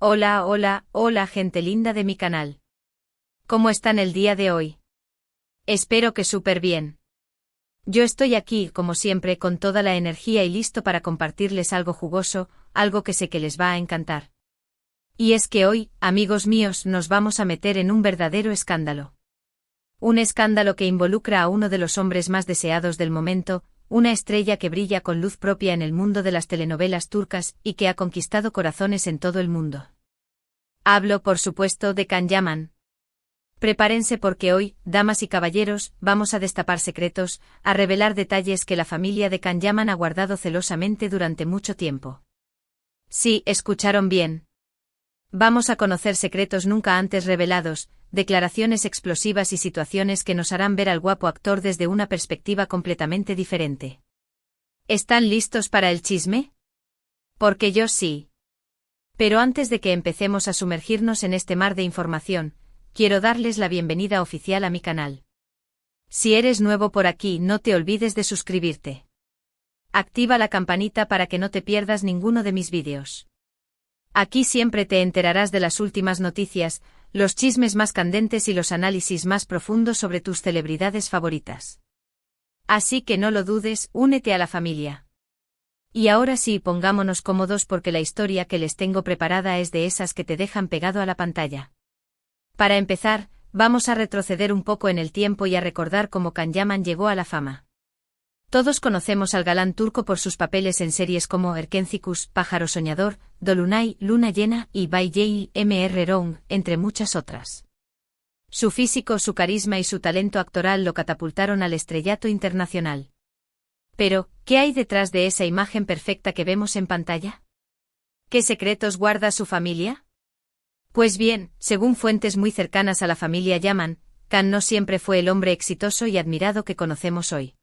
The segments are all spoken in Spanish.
Hola gente linda de mi canal. ¿Cómo están el día de hoy? Espero que súper bien. Yo estoy aquí, como siempre, con toda la energía y listo para compartirles algo jugoso, algo que sé que les va a encantar. Y es que hoy, amigos míos, nos vamos a meter en un verdadero escándalo. Un escándalo que involucra a uno de los hombres más deseados del momento, una estrella que brilla con luz propia en el mundo de las telenovelas turcas y que ha conquistado corazones en todo el mundo. Hablo, por supuesto, de Can Yaman. Prepárense porque hoy, damas y caballeros, vamos a destapar secretos, a revelar detalles que la familia de Can Yaman ha guardado celosamente durante mucho tiempo. Sí, escucharon bien. Vamos a conocer secretos nunca antes revelados, declaraciones explosivas y situaciones que nos harán ver al guapo actor desde una perspectiva completamente diferente. ¿Están listos para el chisme? Porque yo sí. Pero antes de que empecemos a sumergirnos en este mar de información, quiero darles la bienvenida oficial a mi canal. Si eres nuevo por aquí, no te olvides de suscribirte. Activa la campanita para que no te pierdas ninguno de mis vídeos. Aquí siempre te enterarás de las últimas noticias, los chismes más candentes y los análisis más profundos sobre tus celebridades favoritas. Así que no lo dudes, únete a la familia. Y ahora sí, pongámonos cómodos porque la historia que les tengo preparada es de esas que te dejan pegado a la pantalla. Para empezar, vamos a retroceder un poco en el tiempo y a recordar cómo Can Yaman llegó a la fama. Todos conocemos al galán turco por sus papeles en series como Erkencikus, Pájaro Soñador, Dolunay, Luna Llena y Bay Mr. Round, entre muchas otras. Su físico, su carisma y su talento actoral lo catapultaron al estrellato internacional. Pero, ¿qué hay detrás de esa imagen perfecta que vemos en pantalla? ¿Qué secretos guarda su familia? Pues bien, según fuentes muy cercanas a la familia Yaman, Can no siempre fue el hombre exitoso y admirado que conocemos hoy.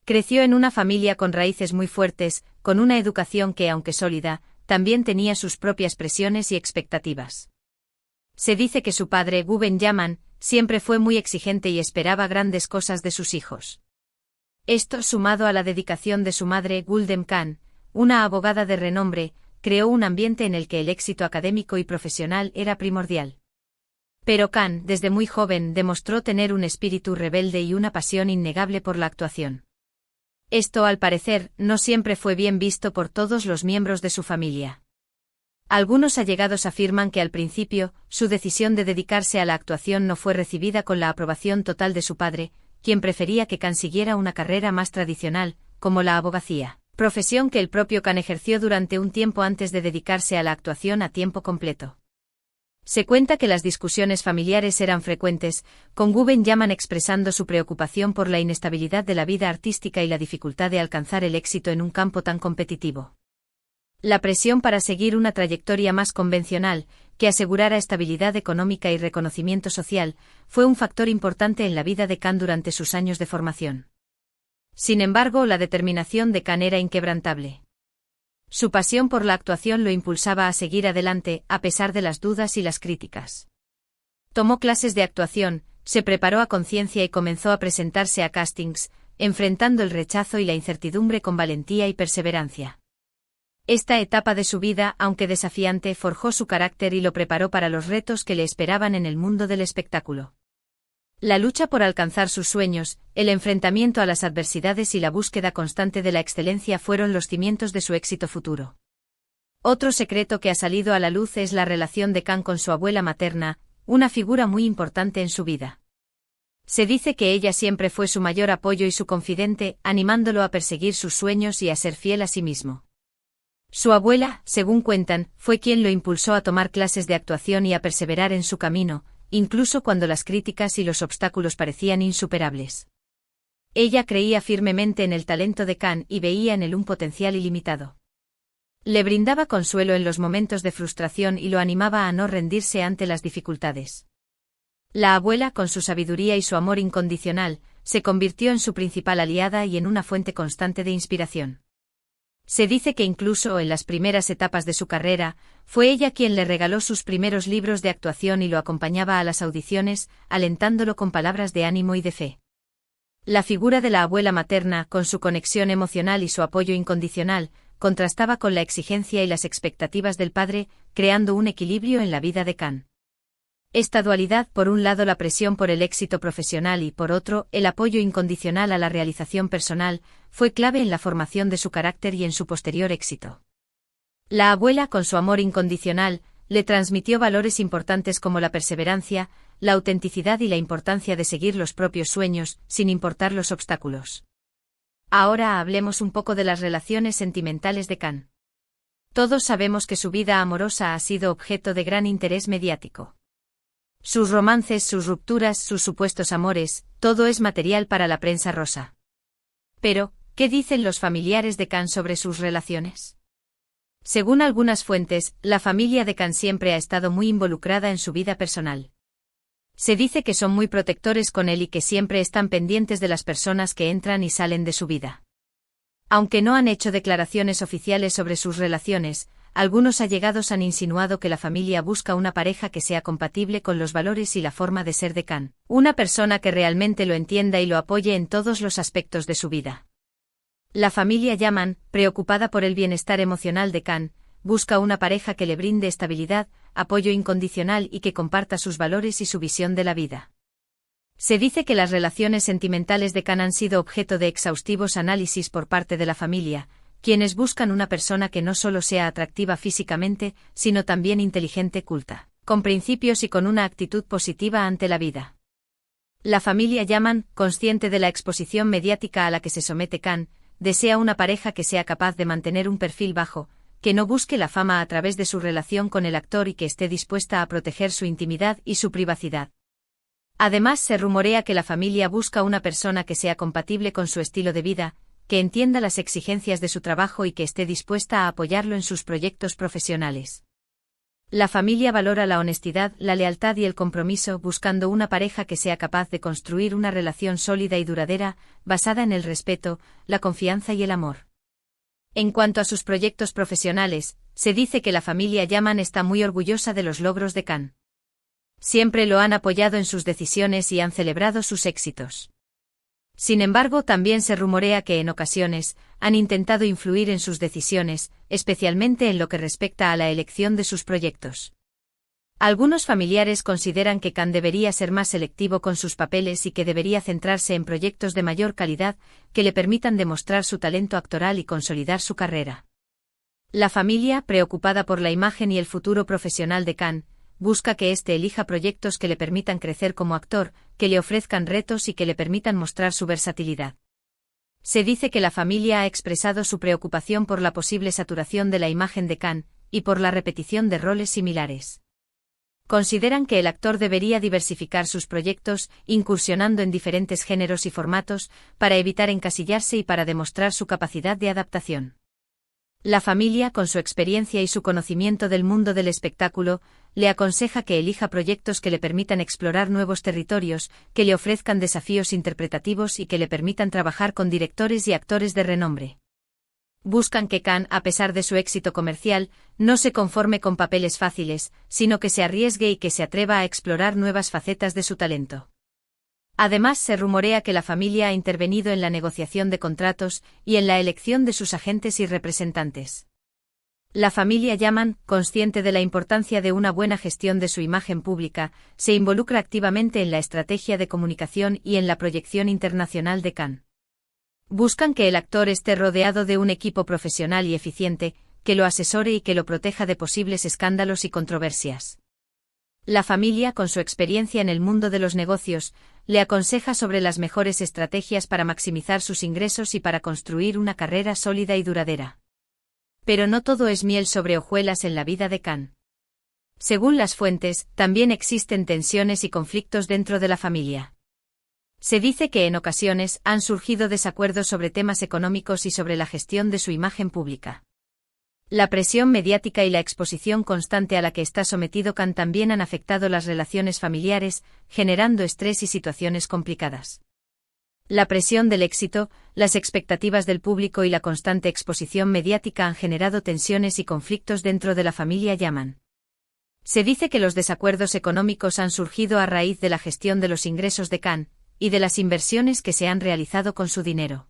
Creció en una familia con raíces muy fuertes, con una educación que, aunque sólida, también tenía sus propias presiones y expectativas. Se dice que su padre, Guven Yaman, siempre fue muy exigente y esperaba grandes cosas de sus hijos. Esto, sumado a la dedicación de su madre, Guldem Can, una abogada de renombre, creó un ambiente en el que el éxito académico y profesional era primordial. Pero Can, desde muy joven, demostró tener un espíritu rebelde y una pasión innegable por la actuación. Esto, al parecer, no siempre fue bien visto por todos los miembros de su familia. Algunos allegados afirman que al principio, su decisión de dedicarse a la actuación no fue recibida con la aprobación total de su padre, quien prefería que Can siguiera una carrera más tradicional, como la abogacía, profesión que el propio Can ejerció durante un tiempo antes de dedicarse a la actuación a tiempo completo. Se cuenta que las discusiones familiares eran frecuentes, con Guven Yaman expresando su preocupación por la inestabilidad de la vida artística y la dificultad de alcanzar el éxito en un campo tan competitivo. La presión para seguir una trayectoria más convencional, que asegurara estabilidad económica y reconocimiento social, fue un factor importante en la vida de Can durante sus años de formación. Sin embargo, la determinación de Can era inquebrantable. Su pasión por la actuación lo impulsaba a seguir adelante, a pesar de las dudas y las críticas. Tomó clases de actuación, se preparó a conciencia y comenzó a presentarse a castings, enfrentando el rechazo y la incertidumbre con valentía y perseverancia. Esta etapa de su vida, aunque desafiante, forjó su carácter y lo preparó para los retos que le esperaban en el mundo del espectáculo. La lucha por alcanzar sus sueños, el enfrentamiento a las adversidades y la búsqueda constante de la excelencia fueron los cimientos de su éxito futuro. Otro secreto que ha salido a la luz es la relación de Can con su abuela materna, una figura muy importante en su vida. Se dice que ella siempre fue su mayor apoyo y su confidente, animándolo a perseguir sus sueños y a ser fiel a sí mismo. Su abuela, según cuentan, fue quien lo impulsó a tomar clases de actuación y a perseverar en su camino, incluso cuando las críticas y los obstáculos parecían insuperables. Ella creía firmemente en el talento de Can y veía en él un potencial ilimitado. Le brindaba consuelo en los momentos de frustración y lo animaba a no rendirse ante las dificultades. La abuela, con su sabiduría y su amor incondicional, se convirtió en su principal aliada y en una fuente constante de inspiración. Se dice que incluso en las primeras etapas de su carrera, fue ella quien le regaló sus primeros libros de actuación y lo acompañaba a las audiciones, alentándolo con palabras de ánimo y de fe. La figura de la abuela materna, con su conexión emocional y su apoyo incondicional, contrastaba con la exigencia y las expectativas del padre, creando un equilibrio en la vida de Khan. Esta dualidad, por un lado la presión por el éxito profesional y por otro, el apoyo incondicional a la realización personal, fue clave en la formación de su carácter y en su posterior éxito. La abuela, con su amor incondicional, le transmitió valores importantes como la perseverancia, la autenticidad y la importancia de seguir los propios sueños, sin importar los obstáculos. Ahora hablemos un poco de las relaciones sentimentales de Khan. Todos sabemos que su vida amorosa ha sido objeto de gran interés mediático. Sus romances, sus rupturas, sus supuestos amores, todo es material para la prensa rosa. Pero, ¿qué dicen los familiares de Khan sobre sus relaciones? Según algunas fuentes, la familia de Khan siempre ha estado muy involucrada en su vida personal. Se dice que son muy protectores con él y que siempre están pendientes de las personas que entran y salen de su vida. Aunque no han hecho declaraciones oficiales sobre sus relaciones, algunos allegados han insinuado que la familia busca una pareja que sea compatible con los valores y la forma de ser de Khan, una persona que realmente lo entienda y lo apoye en todos los aspectos de su vida. La familia Yaman, preocupada por el bienestar emocional de Khan, busca una pareja que le brinde estabilidad, apoyo incondicional y que comparta sus valores y su visión de la vida. Se dice que las relaciones sentimentales de Khan han sido objeto de exhaustivos análisis por parte de la familia, quienes buscan una persona que no solo sea atractiva físicamente, sino también inteligente, culta, con principios y con una actitud positiva ante la vida. La familia Yaman, consciente de la exposición mediática a la que se somete Khan, desea una pareja que sea capaz de mantener un perfil bajo, que no busque la fama a través de su relación con el actor y que esté dispuesta a proteger su intimidad y su privacidad. Además, se rumorea que la familia busca una persona que sea compatible con su estilo de vida, que entienda las exigencias de su trabajo y que esté dispuesta a apoyarlo en sus proyectos profesionales. La familia valora la honestidad, la lealtad y el compromiso, buscando una pareja que sea capaz de construir una relación sólida y duradera, basada en el respeto, la confianza y el amor. En cuanto a sus proyectos profesionales, se dice que la familia Yaman está muy orgullosa de los logros de Khan. Siempre lo han apoyado en sus decisiones y han celebrado sus éxitos. Sin embargo, también se rumorea que en ocasiones han intentado influir en sus decisiones, especialmente en lo que respecta a la elección de sus proyectos. Algunos familiares consideran que Khan debería ser más selectivo con sus papeles y que debería centrarse en proyectos de mayor calidad que le permitan demostrar su talento actoral y consolidar su carrera. La familia, preocupada por la imagen y el futuro profesional de Khan, busca que éste elija proyectos que le permitan crecer como actor, que le ofrezcan retos y que le permitan mostrar su versatilidad. Se dice que la familia ha expresado su preocupación por la posible saturación de la imagen de Khan, y por la repetición de roles similares. Consideran que el actor debería diversificar sus proyectos, incursionando en diferentes géneros y formatos, para evitar encasillarse y para demostrar su capacidad de adaptación. La familia, con su experiencia y su conocimiento del mundo del espectáculo, le aconseja que elija proyectos que le permitan explorar nuevos territorios, que le ofrezcan desafíos interpretativos y que le permitan trabajar con directores y actores de renombre. Buscan que Khan, a pesar de su éxito comercial, no se conforme con papeles fáciles, sino que se arriesgue y que se atreva a explorar nuevas facetas de su talento. Además, se rumorea que la familia ha intervenido en la negociación de contratos y en la elección de sus agentes y representantes. La familia Yaman, consciente de la importancia de una buena gestión de su imagen pública, se involucra activamente en la estrategia de comunicación y en la proyección internacional de Khan. Buscan que el actor esté rodeado de un equipo profesional y eficiente, que lo asesore y que lo proteja de posibles escándalos y controversias. La familia, con su experiencia en el mundo de los negocios, le aconseja sobre las mejores estrategias para maximizar sus ingresos y para construir una carrera sólida y duradera. Pero no todo es miel sobre hojuelas en la vida de Khan. Según las fuentes, también existen tensiones y conflictos dentro de la familia. Se dice que en ocasiones han surgido desacuerdos sobre temas económicos y sobre la gestión de su imagen pública. La presión mediática y la exposición constante a la que está sometido Khan también han afectado las relaciones familiares, generando estrés y situaciones complicadas. La presión del éxito, las expectativas del público y la constante exposición mediática han generado tensiones y conflictos dentro de la familia Yaman. Se dice que los desacuerdos económicos han surgido a raíz de la gestión de los ingresos de Khan y de las inversiones que se han realizado con su dinero.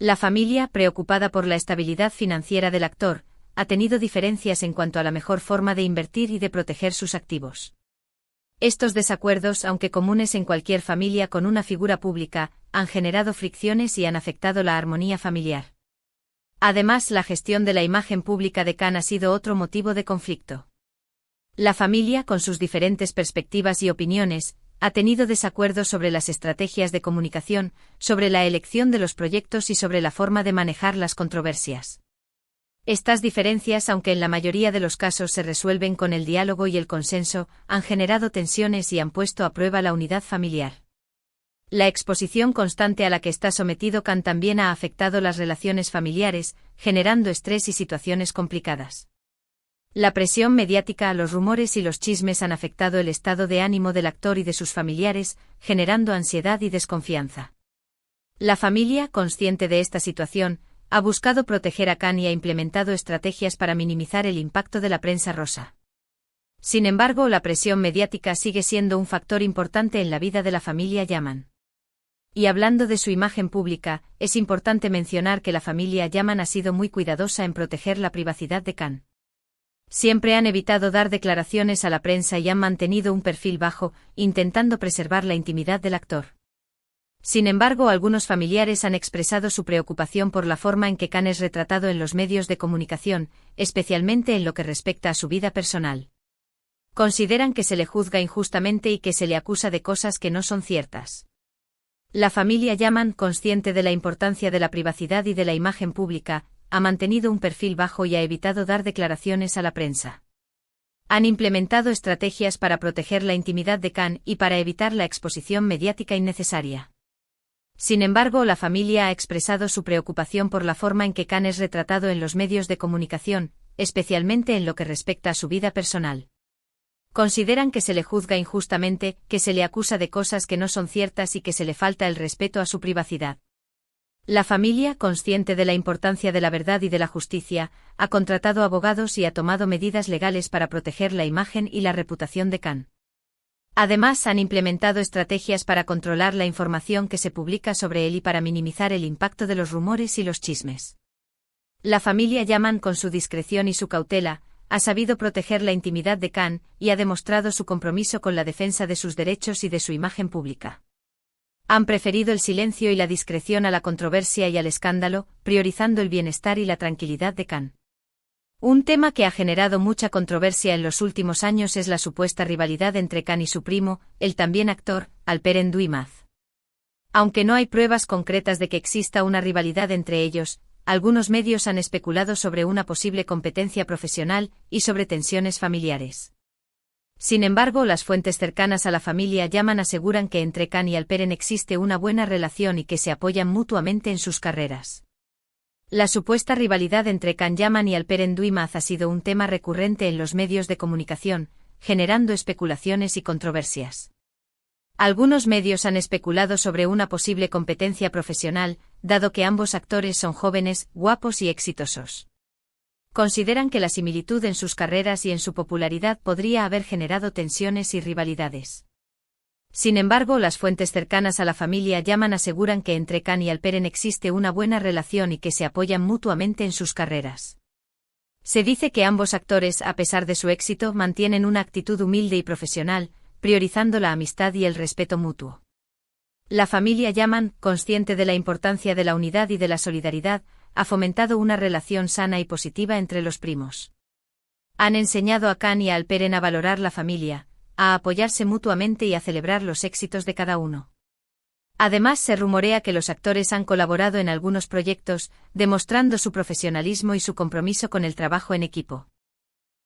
La familia, preocupada por la estabilidad financiera del actor, ha tenido diferencias en cuanto a la mejor forma de invertir y de proteger sus activos. Estos desacuerdos, aunque comunes en cualquier familia con una figura pública, han generado fricciones y han afectado la armonía familiar. Además, la gestión de la imagen pública de Khan ha sido otro motivo de conflicto. La familia, con sus diferentes perspectivas y opiniones, ha tenido desacuerdos sobre las estrategias de comunicación, sobre la elección de los proyectos y sobre la forma de manejar las controversias. Estas diferencias, aunque en la mayoría de los casos se resuelven con el diálogo y el consenso, han generado tensiones y han puesto a prueba la unidad familiar. La exposición constante a la que está sometido Khan también ha afectado las relaciones familiares, generando estrés y situaciones complicadas. La presión mediática, los rumores y los chismes han afectado el estado de ánimo del actor y de sus familiares, generando ansiedad y desconfianza. La familia, consciente de esta situación, ha buscado proteger a Khan y ha implementado estrategias para minimizar el impacto de la prensa rosa. Sin embargo, la presión mediática sigue siendo un factor importante en la vida de la familia Yaman. Y hablando de su imagen pública, es importante mencionar que la familia Yaman ha sido muy cuidadosa en proteger la privacidad de Khan. Siempre han evitado dar declaraciones a la prensa y han mantenido un perfil bajo, intentando preservar la intimidad del actor. Sin embargo, algunos familiares han expresado su preocupación por la forma en que Khan es retratado en los medios de comunicación, especialmente en lo que respecta a su vida personal. Consideran que se le juzga injustamente y que se le acusa de cosas que no son ciertas. La familia Yaman, consciente de la importancia de la privacidad y de la imagen pública, ha mantenido un perfil bajo y ha evitado dar declaraciones a la prensa. Han implementado estrategias para proteger la intimidad de Khan y para evitar la exposición mediática innecesaria. Sin embargo, la familia ha expresado su preocupación por la forma en que Khan es retratado en los medios de comunicación, especialmente en lo que respecta a su vida personal. Consideran que se le juzga injustamente, que se le acusa de cosas que no son ciertas y que se le falta el respeto a su privacidad. La familia, consciente de la importancia de la verdad y de la justicia, ha contratado abogados y ha tomado medidas legales para proteger la imagen y la reputación de Khan. Además, han implementado estrategias para controlar la información que se publica sobre él y para minimizar el impacto de los rumores y los chismes. La familia Yaman, con su discreción y su cautela, ha sabido proteger la intimidad de Khan y ha demostrado su compromiso con la defensa de sus derechos y de su imagen pública. Han preferido el silencio y la discreción a la controversia y al escándalo, priorizando el bienestar y la tranquilidad de Khan. Un tema que ha generado mucha controversia en los últimos años es la supuesta rivalidad entre Khan y su primo, el también actor, Alperen Duimaz. Aunque no hay pruebas concretas de que exista una rivalidad entre ellos, algunos medios han especulado sobre una posible competencia profesional y sobre tensiones familiares. Sin embargo, las fuentes cercanas a la familia Yaman aseguran que entre Khan y Alperen existe una buena relación y que se apoyan mutuamente en sus carreras. La supuesta rivalidad entre Khan Yaman y Alperen Duimaz ha sido un tema recurrente en los medios de comunicación, generando especulaciones y controversias. Algunos medios han especulado sobre una posible competencia profesional, dado que ambos actores son jóvenes, guapos y exitosos. Consideran que la similitud en sus carreras y en su popularidad podría haber generado tensiones y rivalidades. Sin embargo, las fuentes cercanas a la familia Yaman aseguran que entre Khan y Alperen existe una buena relación y que se apoyan mutuamente en sus carreras. Se dice que ambos actores, a pesar de su éxito, mantienen una actitud humilde y profesional, priorizando la amistad y el respeto mutuo. La familia Yaman, consciente de la importancia de la unidad y de la solidaridad, ha fomentado una relación sana y positiva entre los primos. Han enseñado a Khan y a Alperen a valorar la familia, a apoyarse mutuamente y a celebrar los éxitos de cada uno. Además, se rumorea que los actores han colaborado en algunos proyectos, demostrando su profesionalismo y su compromiso con el trabajo en equipo.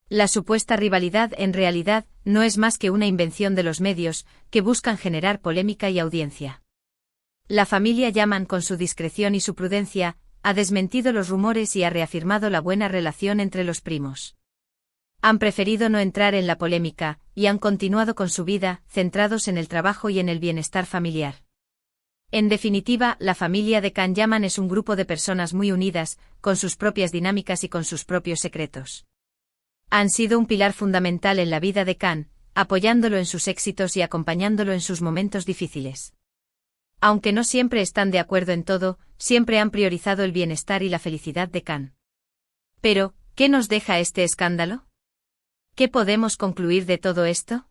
La supuesta rivalidad, en realidad, no es más que una invención de los medios, que buscan generar polémica y audiencia. La familia Yaman, con su discreción y su prudencia, ha desmentido los rumores y ha reafirmado la buena relación entre los primos. Han preferido no entrar en la polémica, y han continuado con su vida, centrados en el trabajo y en el bienestar familiar. En definitiva, la familia de Khan Yaman es un grupo de personas muy unidas, con sus propias dinámicas y con sus propios secretos. Han sido un pilar fundamental en la vida de Khan, apoyándolo en sus éxitos y acompañándolo en sus momentos difíciles. Aunque no siempre están de acuerdo en todo, siempre han priorizado el bienestar y la felicidad de Khan. Pero, ¿Qué nos deja este escándalo? ¿Qué podemos concluir de todo esto?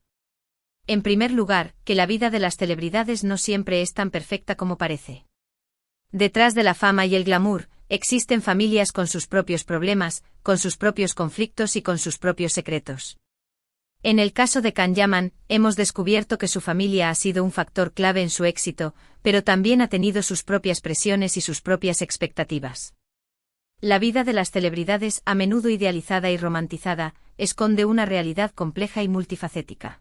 En primer lugar, que la vida de las celebridades no siempre es tan perfecta como parece. Detrás de la fama y el glamour, existen familias con sus propios problemas, con sus propios conflictos y con sus propios secretos. En el caso de Can Yaman, hemos descubierto que su familia ha sido un factor clave en su éxito, pero también ha tenido sus propias presiones y sus propias expectativas. La vida de las celebridades, a menudo idealizada y romantizada, esconde una realidad compleja y multifacética.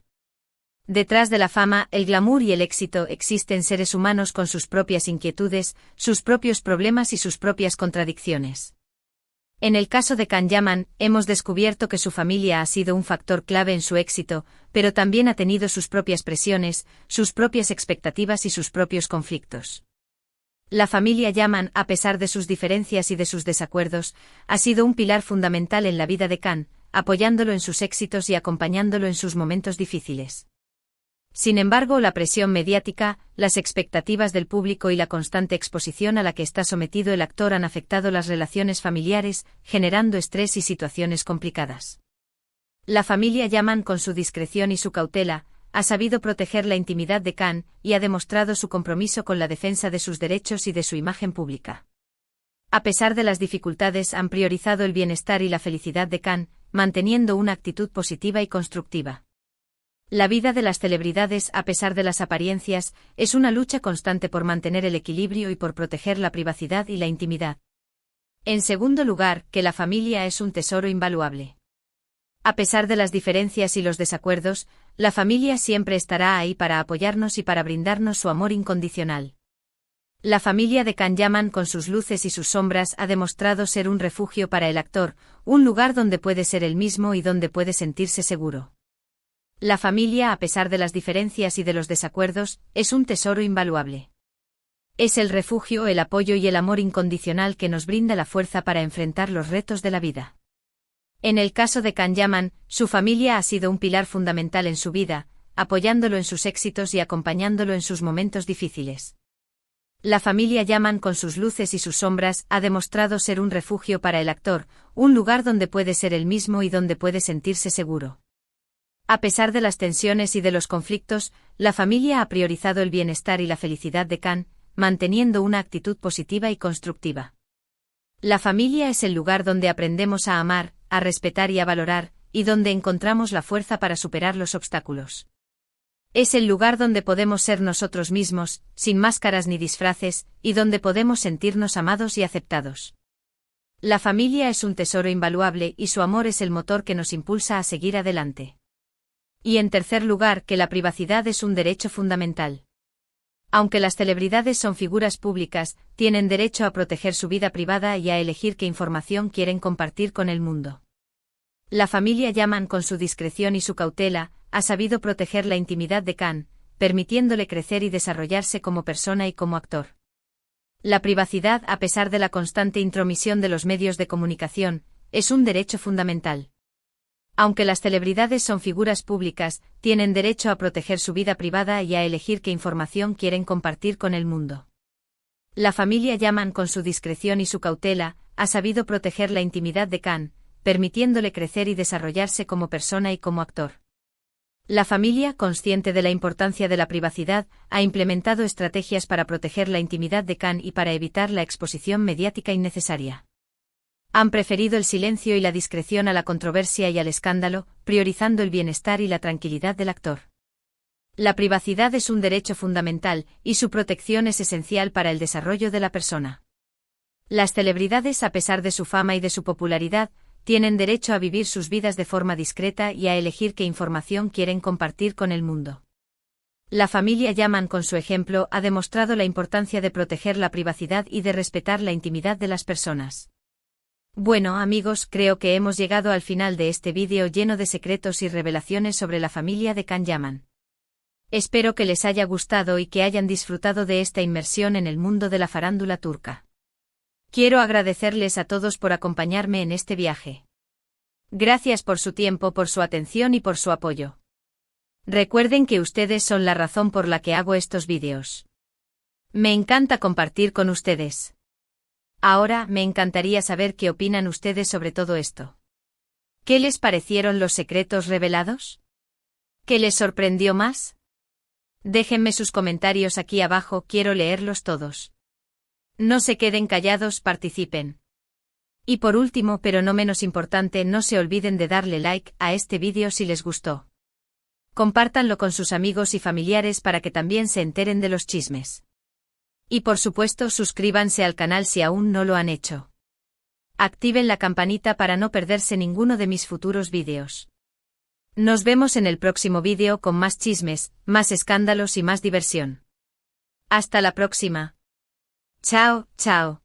Detrás de la fama, el glamour y el éxito existen seres humanos con sus propias inquietudes, sus propios problemas y sus propias contradicciones. En el caso de Can Yaman, hemos descubierto que su familia ha sido un factor clave en su éxito, pero también ha tenido sus propias presiones, sus propias expectativas y sus propios conflictos. La familia Yaman, a pesar de sus diferencias y de sus desacuerdos, ha sido un pilar fundamental en la vida de Can, apoyándolo en sus éxitos y acompañándolo en sus momentos difíciles. Sin embargo, la presión mediática, las expectativas del público y la constante exposición a la que está sometido el actor han afectado las relaciones familiares, generando estrés y situaciones complicadas. La familia Yaman, con su discreción y su cautela, ha sabido proteger la intimidad de Can y ha demostrado su compromiso con la defensa de sus derechos y de su imagen pública. A pesar de las dificultades, han priorizado el bienestar y la felicidad de Can, manteniendo una actitud positiva y constructiva. La vida de las celebridades, a pesar de las apariencias, es una lucha constante por mantener el equilibrio y por proteger la privacidad y la intimidad. En segundo lugar, que la familia es un tesoro invaluable. A pesar de las diferencias y los desacuerdos, la familia siempre estará ahí para apoyarnos y para brindarnos su amor incondicional. La familia de Can Yaman, con sus luces y sus sombras, ha demostrado ser un refugio para el actor, un lugar donde puede ser él mismo y donde puede sentirse seguro. La familia, a pesar de las diferencias y de los desacuerdos, es un tesoro invaluable. Es el refugio, el apoyo y el amor incondicional que nos brinda la fuerza para enfrentar los retos de la vida. En el caso de Can Yaman, su familia ha sido un pilar fundamental en su vida, apoyándolo en sus éxitos y acompañándolo en sus momentos difíciles. La familia Yaman, con sus luces y sus sombras, ha demostrado ser un refugio para el actor, un lugar donde puede ser él mismo y donde puede sentirse seguro. A pesar de las tensiones y de los conflictos, la familia ha priorizado el bienestar y la felicidad de Can, manteniendo una actitud positiva y constructiva. La familia es el lugar donde aprendemos a amar, a respetar y a valorar, y donde encontramos la fuerza para superar los obstáculos. Es el lugar donde podemos ser nosotros mismos, sin máscaras ni disfraces, y donde podemos sentirnos amados y aceptados. La familia es un tesoro invaluable y su amor es el motor que nos impulsa a seguir adelante. Y en tercer lugar, que la privacidad es un derecho fundamental. Aunque las celebridades son figuras públicas, tienen derecho a proteger su vida privada y a elegir qué información quieren compartir con el mundo. La familia Yaman, con su discreción y su cautela, ha sabido proteger la intimidad de Can, permitiéndole crecer y desarrollarse como persona y como actor. La privacidad, a pesar de la constante intromisión de los medios de comunicación, es un derecho fundamental. Aunque las celebridades son figuras públicas, tienen derecho a proteger su vida privada y a elegir qué información quieren compartir con el mundo. La familia Yaman, con su discreción y su cautela, ha sabido proteger la intimidad de Can, permitiéndole crecer y desarrollarse como persona y como actor. La familia, consciente de la importancia de la privacidad, ha implementado estrategias para proteger la intimidad de Can y para evitar la exposición mediática innecesaria. Han preferido el silencio y la discreción a la controversia y al escándalo, priorizando el bienestar y la tranquilidad del actor. La privacidad es un derecho fundamental, y su protección es esencial para el desarrollo de la persona. Las celebridades, a pesar de su fama y de su popularidad, tienen derecho a vivir sus vidas de forma discreta y a elegir qué información quieren compartir con el mundo. La familia Yaman, con su ejemplo, ha demostrado la importancia de proteger la privacidad y de respetar la intimidad de las personas. Bueno amigos, creo que hemos llegado al final de este vídeo lleno de secretos y revelaciones sobre la familia de Can Yaman. Espero que les haya gustado y que hayan disfrutado de esta inmersión en el mundo de la farándula turca. Quiero agradecerles a todos por acompañarme en este viaje. Gracias por su tiempo, por su atención y por su apoyo. Recuerden que ustedes son la razón por la que hago estos vídeos. Me encanta compartir con ustedes. Ahora, me encantaría saber qué opinan ustedes sobre todo esto. ¿Qué les parecieron los secretos revelados? ¿Qué les sorprendió más? Déjenme sus comentarios aquí abajo, quiero leerlos todos. No se queden callados, participen. Y por último, pero no menos importante, no se olviden de darle like a este vídeo si les gustó. Compártanlo con sus amigos y familiares para que también se enteren de los chismes. Y por supuesto, suscríbanse al canal si aún no lo han hecho. Activen la campanita para no perderse ninguno de mis futuros vídeos. Nos vemos en el próximo vídeo con más chismes, más escándalos y más diversión. Hasta la próxima. Chao, chao.